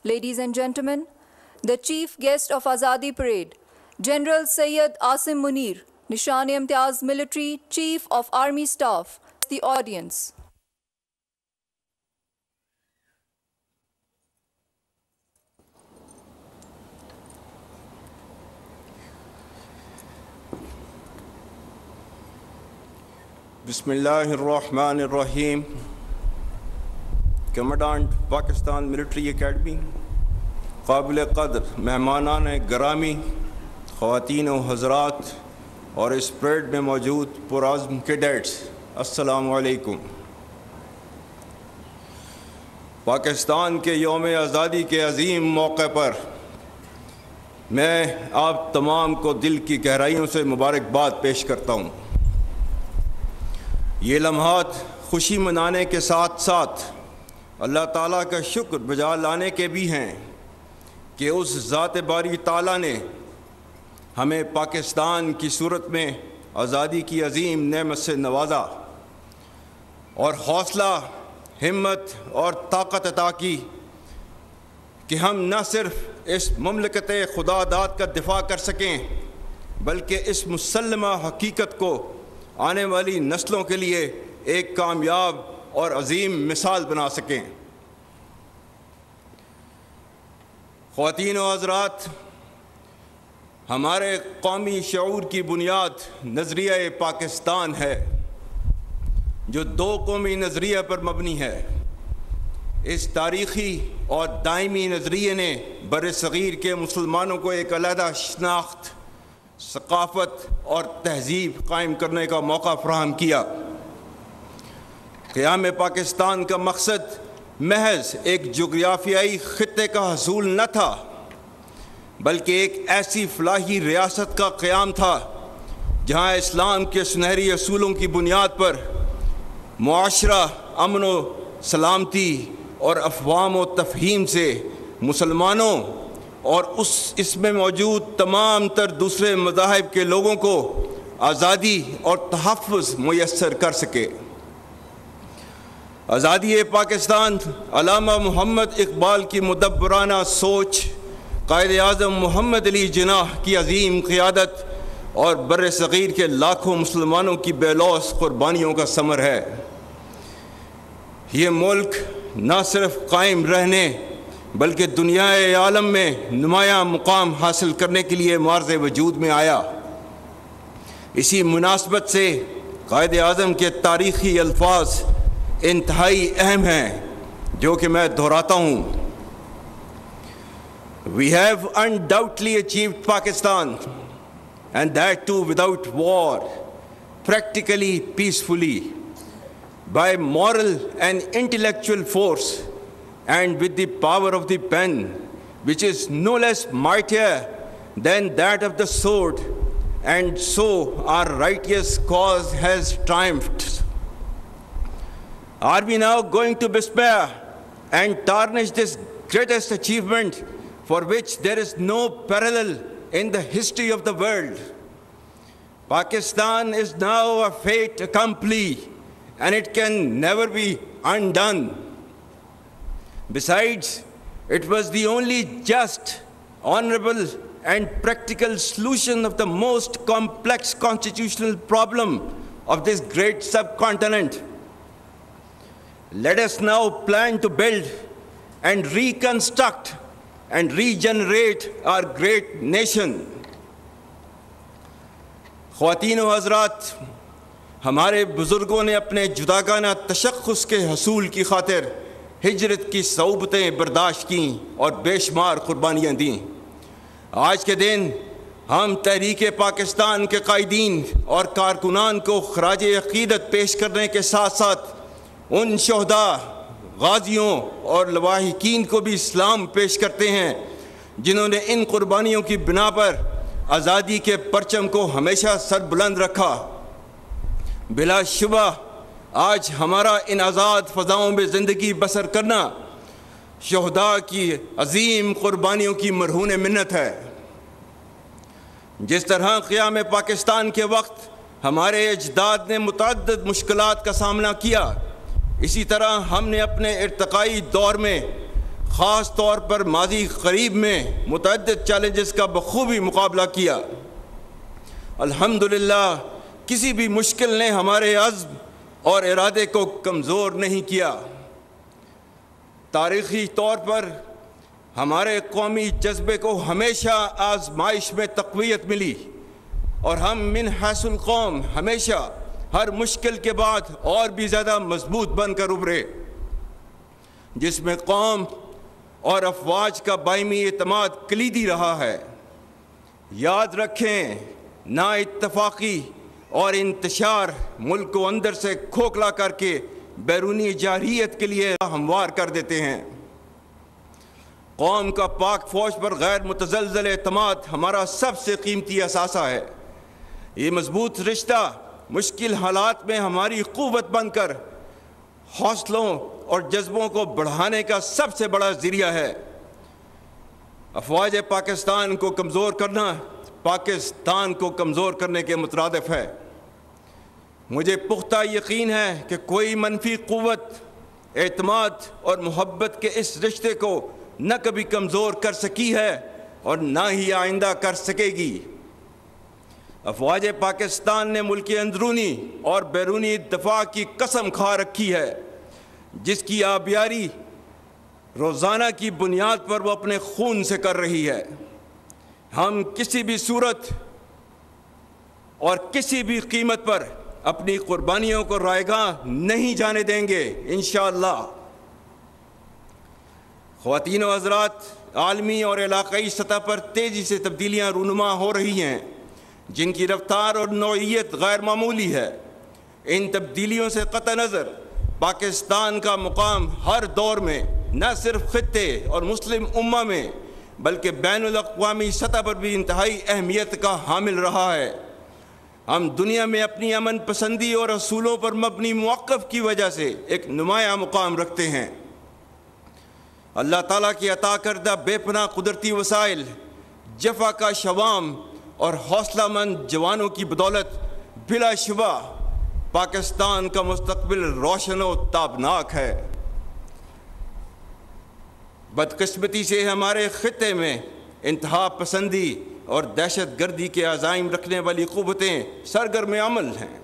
Ladies and gentlemen, the chief guest of Azadi Parade, General Sayyid Asim Munir, Nishan-e-Imtiaz Military Chief of Army Staff, the audience. Bismillahirrahmanirrahim. Commandant Pakistan Military Academy, قابل قدر مہمانان گرامی، خواتین و حضرات اور اس parade میں موجود پرعزم کیڈٹس، السلام علیکم۔ پاکستان کے یوم آزادی کے عظیم موقع پر میں آپ تمام کو دل کی گہرائیوں سے مبارکباد پیش کرتا ہوں۔ یہ لمحات خوشی منانے کے ساتھ ساتھ اللہ تعالیٰ کا شکر بجا لانے کے بھی ہیں کہ اس ذات باری تعالیٰ نے ہمیں پاکستان کی صورت میں آزادی کی عظیم نعمت سے نوازا اور حوصلہ، ہمت اور طاقت عطا کی کہ ہم نہ صرف اس مملکت خدا داد کا دفاع کر سکیں بلکہ اس مسلمہ حقیقت کو آنے والی نسلوں کے لیے ایک کامیاب اور عظیم مثال بنا سکیں۔ خواتین و حضرات، ہمارے قومی شعور کی بنیاد نظریہ پاکستان ہے جو دو قومی نظریہ پر مبنی ہے۔ اس تاریخی اور دائمی نظریے نے بر صغیر کے مسلمانوں کو ایک علیحدہ شناخت، ثقافت اور تہذیب قائم کرنے کا موقع فراہم کیا۔ قیام پاکستان کا مقصد محض ایک جغرافیائی خطے کا حصول نہ تھا بلکہ ایک ایسی فلاحی ریاست کا قیام تھا جہاں اسلام کے سنہری اصولوں کی بنیاد پر معاشرہ امن و سلامتی اور افہام و تفہیم سے مسلمانوں اور اس میں موجود تمام تر دوسرے مذاہب کے لوگوں کو آزادی اور تحفظ میسر کر سکے۔ آزادی پاکستان علامہ محمد اقبال کی مدبرانہ سوچ، قائد اعظم محمد علی جناح کی عظیم قیادت اور بر صغیر کے لاکھوں مسلمانوں کی بے لوث قربانیوں کا ثمر ہے۔ یہ ملک نہ صرف قائم رہنے بلکہ دنیا عالم میں نمایاں مقام حاصل کرنے کے لیے معرض وجود میں آیا۔ اسی مناسبت سے قائد اعظم کے تاریخی الفاظ انتہائی اہم ہیں جو کہ میں دہراتا ہوں۔ We have undoubtedly achieved Pakistan, and that too without war, practically peacefully, by moral and intellectual force, and with the power of the pen, which is no less mightier than that of the sword, and so our righteous cause has triumphed. Are we now going to despair and tarnish this greatest achievement for which there is no parallel in the history of the world? Pakistan is now a fait accompli, and it can never be undone. Besides, it was the only just, honorable, and practical solution of the most complex constitutional problem of this great subcontinent. Let us now plan to build and reconstruct and regenerate our great nation. خواتین و حضرات، ہمارے بزرگوں نے اپنے جداگانہ تشخص کے حصول کی خاطر ہجرت کی صعوبتیں برداشت کیں اور بے شمار قربانیاں دیں۔ آج کے دن ہم تحریک پاکستان کے قائدین اور کارکنان کو خراج عقیدت پیش کرنے کے ساتھ ساتھ ان شہداء، غازیوں اور لواحقین کو بھی سلام پیش کرتے ہیں جنہوں نے ان قربانیوں کی بنا پر آزادی کے پرچم کو ہمیشہ سر بلند رکھا۔ بلا شبہ آج ہمارا ان آزاد فضاؤں میں زندگی بسر کرنا شہداء کی عظیم قربانیوں کی مرہون منت ہے۔ جس طرح قیام پاکستان کے وقت ہمارے اجداد نے متعدد مشکلات کا سامنا کیا، اسی طرح ہم نے اپنے ارتقائی دور میں خاص طور پر ماضی قریب میں متعدد چیلنجز کا بخوبی مقابلہ کیا۔ الحمدللہ کسی بھی مشکل نے ہمارے عزم اور ارادے کو کمزور نہیں کیا۔ تاریخی طور پر ہمارے قومی جذبے کو ہمیشہ آزمائش میں تقویت ملی اور ہم من حیث القوم ہمیشہ ہر مشکل کے بعد اور بھی زیادہ مضبوط بن کر ابھرے، جس میں قوم اور افواج کا باہمی اعتماد کلیدی رہا ہے۔ یاد رکھیں، نا اتفاقی اور انتشار ملک کو اندر سے کھوکھلا کر کے بیرونی جارحیت کے لیے ہموار کر دیتے ہیں۔ قوم کا پاک فوج پر غیر متزلزل اعتماد ہمارا سب سے قیمتی اثاثہ ہے۔ یہ مضبوط رشتہ مشکل حالات میں ہماری قوت بن کر حوصلوں اور جذبوں کو بڑھانے کا سب سے بڑا ذریعہ ہے۔ افواج پاکستان کو کمزور کرنا پاکستان کو کمزور کرنے کے مترادف ہے۔ مجھے پختہ یقین ہے کہ کوئی منفی قوت اعتماد اور محبت کے اس رشتے کو نہ کبھی کمزور کر سکی ہے اور نہ ہی آئندہ کر سکے گی۔ افواج پاکستان نے ملک اندرونی اور بیرونی دفاع کی قسم کھا رکھی ہے، جس کی آبیاری روزانہ کی بنیاد پر وہ اپنے خون سے کر رہی ہے۔ ہم کسی بھی صورت اور کسی بھی قیمت پر اپنی قربانیوں کو رائیگاں نہیں جانے دیں گے انشاءاللہ۔ خواتین و حضرات، عالمی اور علاقائی سطح پر تیزی سے تبدیلیاں رونما ہو رہی ہیں، جن کی رفتار اور نوعیت غیر معمولی ہے۔ ان تبدیلیوں سے قطع نظر پاکستان کا مقام ہر دور میں نہ صرف خطے اور مسلم امہ میں بلکہ بین الاقوامی سطح پر بھی انتہائی اہمیت کا حامل رہا ہے۔ ہم دنیا میں اپنی امن پسندی اور اصولوں پر مبنی موقف کی وجہ سے ایک نمایاں مقام رکھتے ہیں۔ اللہ تعالیٰ کی عطا کردہ بے پناہ قدرتی وسائل، جفا کا شوام اور حوصلہ مند جوانوں کی بدولت بلا شبہ پاکستان کا مستقبل روشن و تابناک ہے۔ بدقسمتی سے ہمارے خطے میں انتہا پسندی اور دہشت گردی کے عزائم رکھنے والی قوتیں سرگرم عمل ہیں۔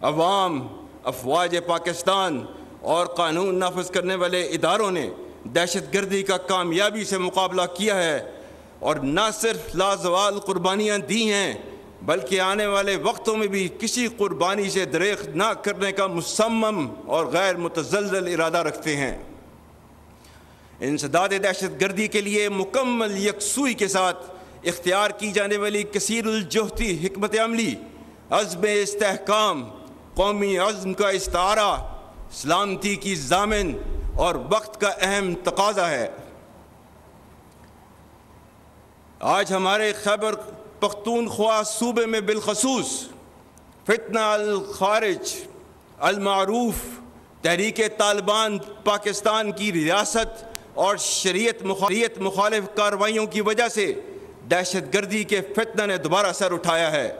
عوام، افواج پاکستان اور قانون نافذ کرنے والے اداروں نے دہشت گردی کا کامیابی سے مقابلہ کیا ہے اور نہ صرف لازوال قربانیاں دی ہیں بلکہ آنے والے وقتوں میں بھی کسی قربانی سے دریغ نہ کرنے کا مصمم اور غیر متزلزل ارادہ رکھتے ہیں۔ انسداد دہشت گردی کے لیے مکمل یکسوئی کے ساتھ اختیار کی جانے والی کثیر الجہتی حکمت عملی، عزم استحکام، قومی عزم کا استعارہ، سلامتی کی ضامن اور وقت کا اہم تقاضا ہے۔ آج ہمارے خیبر پختونخوا صوبے میں بالخصوص فتنہ الخارج المعروف تحریک طالبان پاکستان کی ریاست اور شریعت مخالف کارروائیوں کی وجہ سے دہشت گردی کے فتنہ نے دوبارہ سر اٹھایا ہے،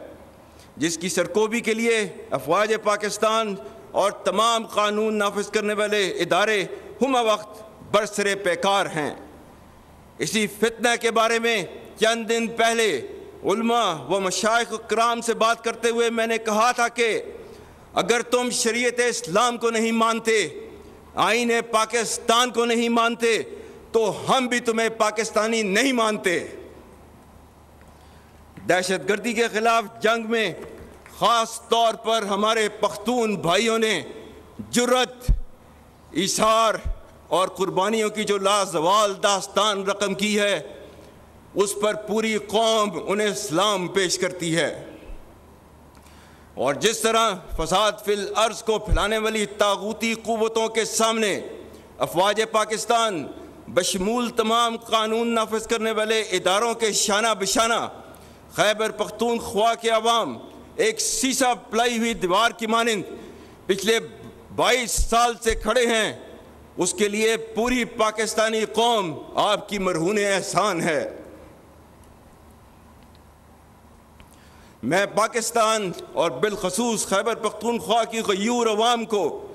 جس کی سرکوبی کے لیے افواج پاکستان اور تمام قانون نافذ کرنے والے ادارے ہمہ وقت برسر پیکار ہیں۔ اسی فتنہ کے بارے میں چند دن پہلے علماء و مشائخ کرام سے بات کرتے ہوئے میں نے کہا تھا کہ اگر تم شریعت اسلام کو نہیں مانتے، آئین پاکستان کو نہیں مانتے، تو ہم بھی تمہیں پاکستانی نہیں مانتے۔ دہشت گردی کے خلاف جنگ میں خاص طور پر ہمارے پختون بھائیوں نے جرأت، ایثار اور قربانیوں کی جو لازوال داستان رقم کی ہے، اس پر پوری قوم انہیں سلام پیش کرتی ہے۔ اور جس طرح فساد فی الارض کو پھیلانے والی طاغوتی قوتوں کے سامنے افواج پاکستان بشمول تمام قانون نافذ کرنے والے اداروں کے شانہ بشانہ خیبر پختونخوا کے عوام ایک سیسا پلائی ہوئی دیوار کی مانند پچھلے 22 سال سے کھڑے ہیں، اس کے لیے پوری پاکستانی قوم آپ کی مرہون احسان ہے۔ میں پاکستان اور بالخصوص خیبر پختونخوا کی غیور عوام کو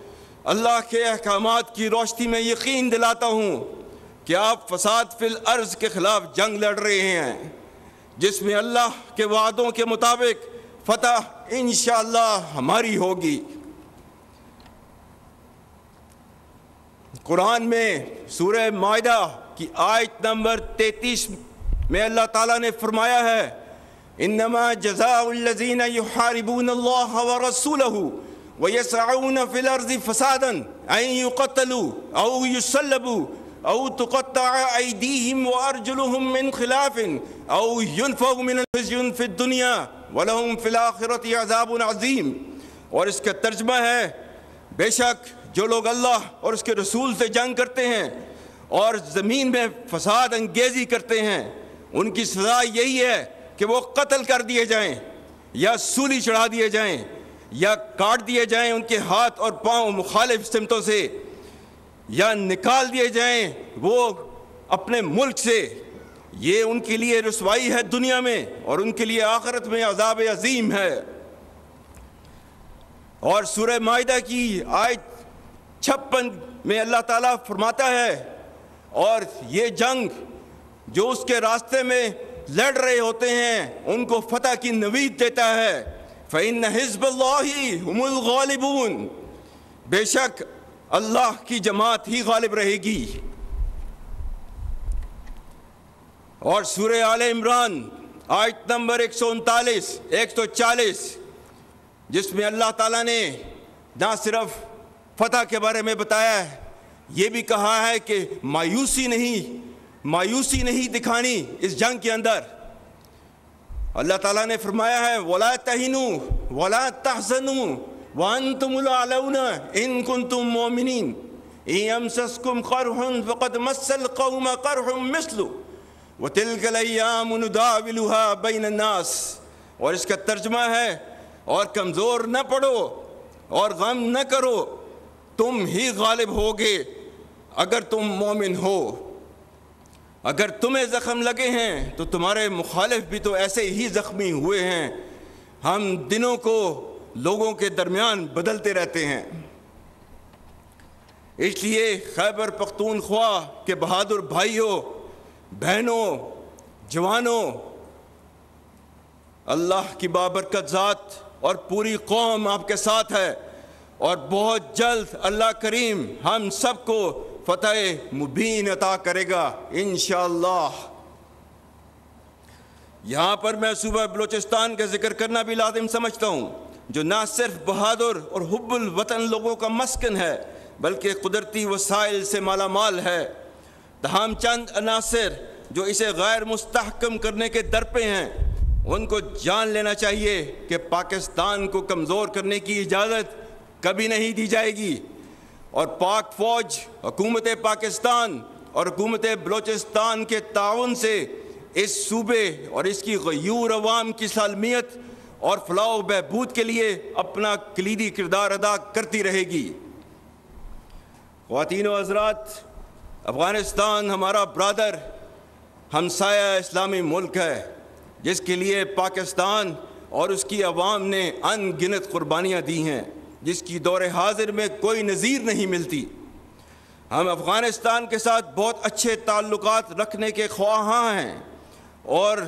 اللہ کے احکامات کی روشنی میں یقین دلاتا ہوں کہ آپ فساد فی الارض کے خلاف جنگ لڑ رہے ہیں، جس میں اللہ کے وعدوں کے مطابق فتح انشاءاللہ ہماری ہوگی۔ قرآن میں سورہ مائدہ کی آیت نمبر 33 میں اللہ تعالیٰ نے فرمایا ہے انما جزاء الذین یحاربون اللہ ورسولہ ویسعون فی الارض فسادا ان یقتلوا او یصلبوا او تقطع ایدیہم وارجلہم من خلاف او ینفوا من الخزي فی الدنیا ولہم فی الآخرۃ عذاب عظیم۔ اور اس کا ترجمہ ہے بے شک جو لوگ اللہ اور اس کے رسول سے جنگ کرتے ہیں اور زمین میں فساد انگیزی کرتے ہیں، ان کی سزا یہی ہے کہ وہ قتل کر دیے جائیں یا سولی چڑھا دیے جائیں یا کاٹ دیے جائیں ان کے ہاتھ اور پاؤں مخالف سمتوں سے، یا نکال دیے جائیں وہ اپنے ملک سے۔ یہ ان کے لیے رسوائی ہے دنیا میں اور ان کے لیے آخرت میں عذاب عظیم ہے۔ اور سورہ مائدہ کی آیت 56 میں اللہ تعالیٰ فرماتا ہے اور یہ جنگ جو اس کے راستے میں لڑ رہے ہوتے ہیں ان کو فتح کی نوید دیتا ہے، فَإِنَّ حِزْبَ اللَّهِ هُمُ الْغَالِبُونَ، بے شک اللہ کی جماعت ہی غالب رہے گی۔ اور سورہ آل عمران آیت نمبر 139 140 جس میں اللہ تعالیٰ نے نہ صرف فتح کے بارے میں بتایا ہے، یہ بھی کہا ہے کہ مایوسی نہیں دکھانی اس جنگ کے اندر۔ اللہ تعالیٰ نے فرمایا ہے وَلَا تَهِنُوا وَلَا تَحْزَنُوا وَأَنْتُمُ الْأَعْلَوْنَ إِن كُنتُم مُؤْمِنِينَ إِن يَمْسَسْكُمْ قَرْحٌ فَقَدْ مَسَّ الْقَوْمَ قَرْحٌ مِثْلُهُ وَتِلْكَ الْأَيَّامُ نُدَاوِلُهَا بَيْنَ النَّاسِ۔ اور اس کا ترجمہ ہے اور کمزور نہ پڑو اور غم نہ کرو، تم ہی غالب ہوگے اگر تم مومن ہو۔ اگر تمہیں زخم لگے ہیں تو تمہارے مخالف بھی تو ایسے ہی زخمی ہوئے ہیں۔ ہم دنوں کو لوگوں کے درمیان بدلتے رہتے ہیں۔ اس لیے خیبر پختونخوا کے بہادر بھائیوں، بہنوں، جوانوں، اللہ کی بابرکت ذات اور پوری قوم آپ کے ساتھ ہے، اور بہت جلد اللہ کریم ہم سب کو فتح مبین عطا کرے گا انشاءاللہ۔ یہاں پر میں صوبہ بلوچستان کا ذکر کرنا بھی لازم سمجھتا ہوں، جو نہ صرف بہادر اور حب الوطن لوگوں کا مسکن ہے بلکہ قدرتی وسائل سے مالا مال ہے۔ تاہم چند عناصر جو اسے غیر مستحکم کرنے کے در پہ ہیں، ان کو جان لینا چاہیے کہ پاکستان کو کمزور کرنے کی اجازت کبھی نہیں دی جائے گی، اور پاک فوج، حکومت پاکستان اور حکومت بلوچستان کے تعاون سے اس صوبے اور اس کی غیور عوام کی سالمیت اور فلاح و بہبود کے لیے اپنا کلیدی کردار ادا کرتی رہے گی۔ خواتین و حضرات، افغانستان ہمارا برادر ہمسایہ اسلامی ملک ہے، جس کے لیے پاکستان اور اس کی عوام نے ان گنت قربانیاں دی ہیں، جس کی دور حاضر میں کوئی نظیر نہیں ملتی۔ ہم افغانستان کے ساتھ بہت اچھے تعلقات رکھنے کے خواہاں ہیں، اور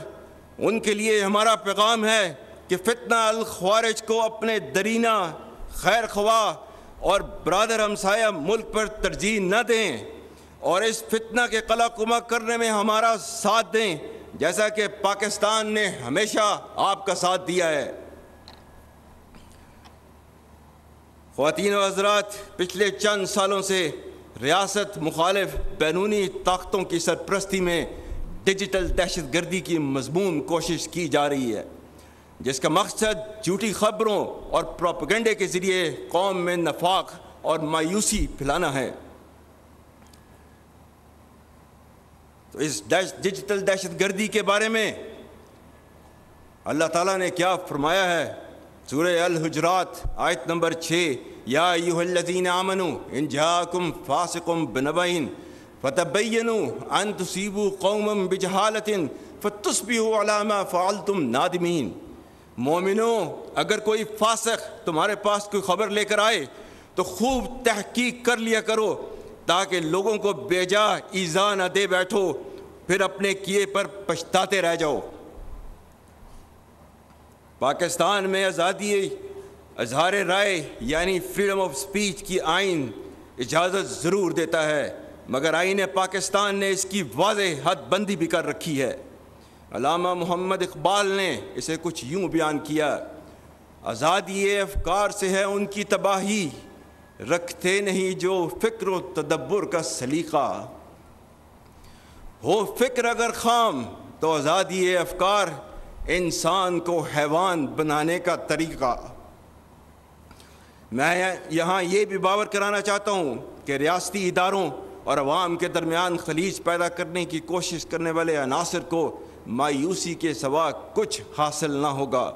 ان کے لیے ہمارا پیغام ہے کہ فتنہ الخوارج کو اپنے درینہ خیر خواہ اور برادر ہمسایہ ملک پر ترجیح نہ دیں، اور اس فتنہ کے قلع قمع کرنے میں ہمارا ساتھ دیں، جیسا کہ پاکستان نے ہمیشہ آپ کا ساتھ دیا ہے۔ خواتین و حضرات، پچھلے چند سالوں سے ریاست مخالف بیرونی طاقتوں کی سرپرستی میں ڈیجیٹل دہشت گردی کی مضمون کوشش کی جا رہی ہے، جس کا مقصد جھوٹی خبروں اور پروپیگنڈے کے ذریعے قوم میں نفاق اور مایوسی پھیلانا ہے۔ تو اس ڈیجیٹل دہشت گردی کے بارے میں اللہ تعالیٰ نے کیا فرمایا ہے؟ سورہ الحجرات آیت نمبر 6، یا ایھا الذین آمنوا ان جاءکم فاسق بنبأ فتبینوا ان تصیبوا قوما بجہالۃ فتصبحوا علی ما فعلتم نادمین۔ مومنوں، اگر کوئی فاسق تمہارے پاس کوئی خبر لے کر آئے تو خوب تحقیق کر لیا کرو تاکہ لوگوں کو بے جا ایذا نہ دے بیٹھو پھر اپنے کیے پر پچھتاتے رہ جاؤ۔ پاکستان میں آزادی اظہار رائے یعنی فریڈم آف سپیچ کی آئین اجازت ضرور دیتا ہے، مگر آئین پاکستان نے اس کی واضح حد بندی بھی کر رکھی ہے۔ علامہ محمد اقبال نے اسے کچھ یوں بیان کیا: آزادی افکار سے ہے ان کی تباہی، رکھتے نہیں جو فکر و تدبر کا سلیقہ۔ ہو فکر اگر خام تو آزادی افکار انسان کو حیوان بنانے کا طریقہ۔ میں یہاں یہ بھی باور کرانا چاہتا ہوں کہ ریاستی اداروں اور عوام کے درمیان خلیج پیدا کرنے کی کوشش کرنے والے عناصر کو مایوسی کے سوا کچھ حاصل نہ ہوگا،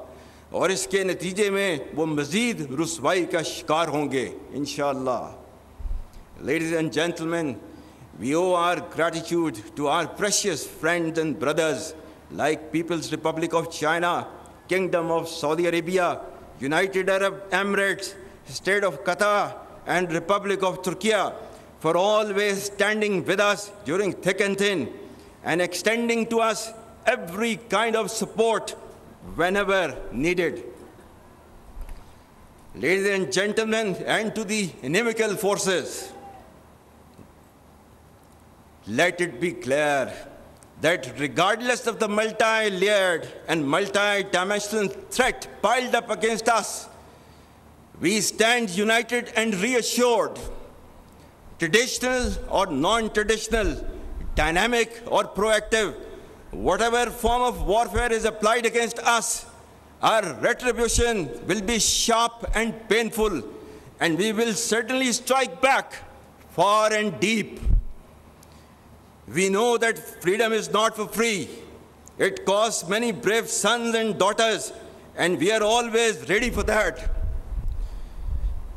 اور اس کے نتیجے میں وہ مزید رسوائی کا شکار ہوں گے انشاءاللہ۔ Ladies and gentlemen, we owe our gratitude to our precious friends and brothers like People's Republic of China, Kingdom of Saudi Arabia, United Arab Emirates, State of Qatar, and Republic of Turkey for always standing with us during thick and thin and extending to us every kind of support whenever needed. Ladies and gentlemen, and to the inimical forces, let it be clear that regardless of the multi-layered and multi-dimensional threat piled up against us, we stand united and reassured. Traditional or non-traditional, dynamic or proactive, whatever form of warfare is applied against us, our retribution will be sharp and painful, and we will certainly strike back far and deep. We know that freedom is not for free. It costs many brave sons and daughters, and we are always ready for that.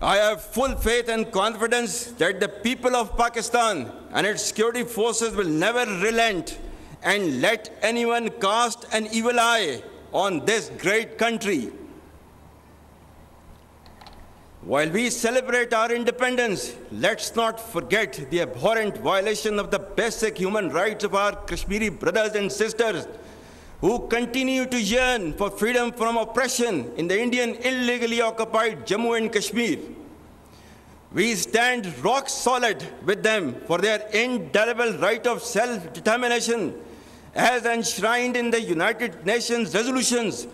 I have full faith and confidence that the people of Pakistan and its security forces will never relent and let anyone cast an evil eye on this great country. While we celebrate our independence, let's not forget the abhorrent violation of the basic human rights of our Kashmiri brothers and sisters who continue to yearn for freedom from oppression in the Indian illegally occupied Jammu and Kashmir. We stand rock solid with them for their indelible right of self-determination as enshrined in the United Nations resolutions,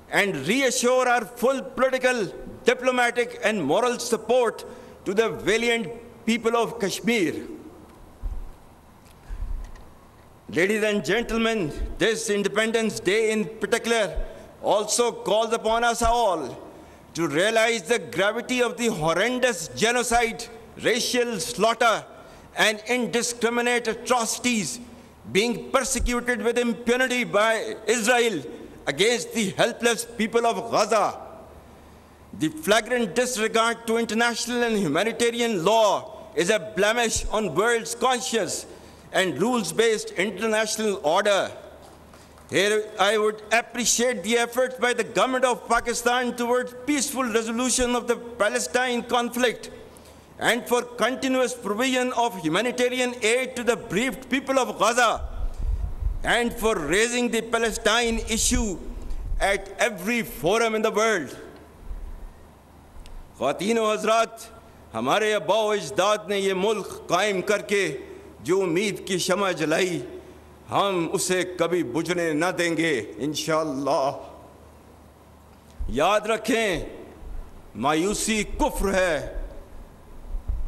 and reassure our full political, diplomatic, and moral support to the valiant people of Kashmir. Ladies and gentlemen, this Independence Day in particular also calls upon us all to realize the gravity of the horrendous genocide, racial slaughter, and indiscriminate atrocities being persecuted with impunity by Israel against the helpless people of Gaza. The flagrant disregard to international and humanitarian law is a blemish on world's conscience and rules-based international order. Here I would appreciate the efforts by the government of Pakistan towards peaceful resolution of the Palestine conflict and for continuous provision of humanitarian aid to the bereaved people of Gaza, and for raising the Palestine issue at every forum in the world. خواتین و حضرات، ہمارے آباء و اجداد نے یہ ملک قائم کر کے جو امید کی شمع جلائی، ہم اسے کبھی بجھنے نہ دیں گے انشاءاللہ۔ یاد رکھیں، مایوسی کفر ہے،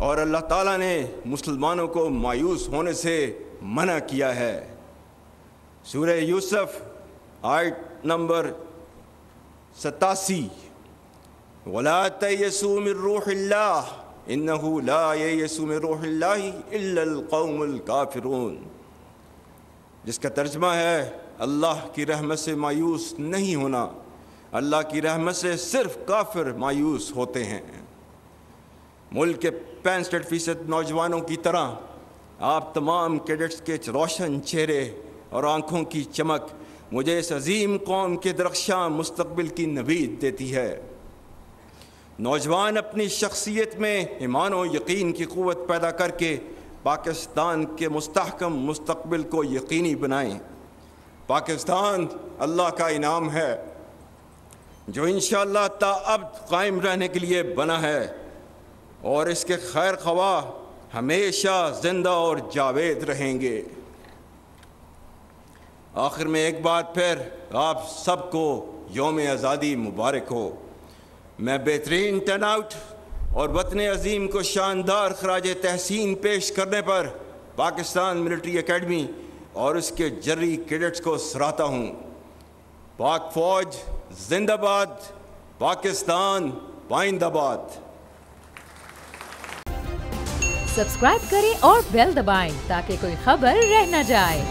اور اللہ تعالیٰ نے مسلمانوں کو مایوس ہونے سے منع کیا ہے۔ سورہ یوسف آیت نمبر 87، وَلَا تَيَسُوا مِن رُوحِ اللَّهِ إِنَّهُ لَا يَيَسُوا مِن رُوحِ اللَّهِ إِلَّا الْقَوْمُ الْكَافِرُونَ، جس کا ترجمہ ہے اللہ کی رحمت سے مایوس نہیں ہونا، اللہ کی رحمت سے صرف کافر مایوس ہوتے ہیں۔ ملک کے 65% نوجوانوں کی طرح آپ تمام کیڈٹس کے روشن چہرے اور آنکھوں کی چمک مجھے اس عظیم قوم کے درخشاں مستقبل کی نوید دیتی ہے۔ نوجوان اپنی شخصیت میں ایمان و یقین کی قوت پیدا کر کے پاکستان کے مستحکم مستقبل کو یقینی بنائیں۔ پاکستان اللہ کا انعام ہے جو انشاءاللہ تا ابد قائم رہنے کے لیے بنا ہے، اور اس کے خیر خواہ ہمیشہ زندہ اور جاوید رہیں گے۔ آخر میں ایک بار پھر آپ سب کو یوم آزادی مبارک ہو۔ میں بہترین ٹرن آؤٹ اور وطن عظیم کو شاندار خراج تحسین پیش کرنے پر پاکستان ملٹری اکیڈمی اور اس کے جرری کیڈٹس کو سراہتا ہوں۔ پاک فوج زندہ باد، پاکستان پائندہ باد۔ سبسکرائب کریں اور بیل دبائیں تاکہ کوئی خبر رہ نہ جائے۔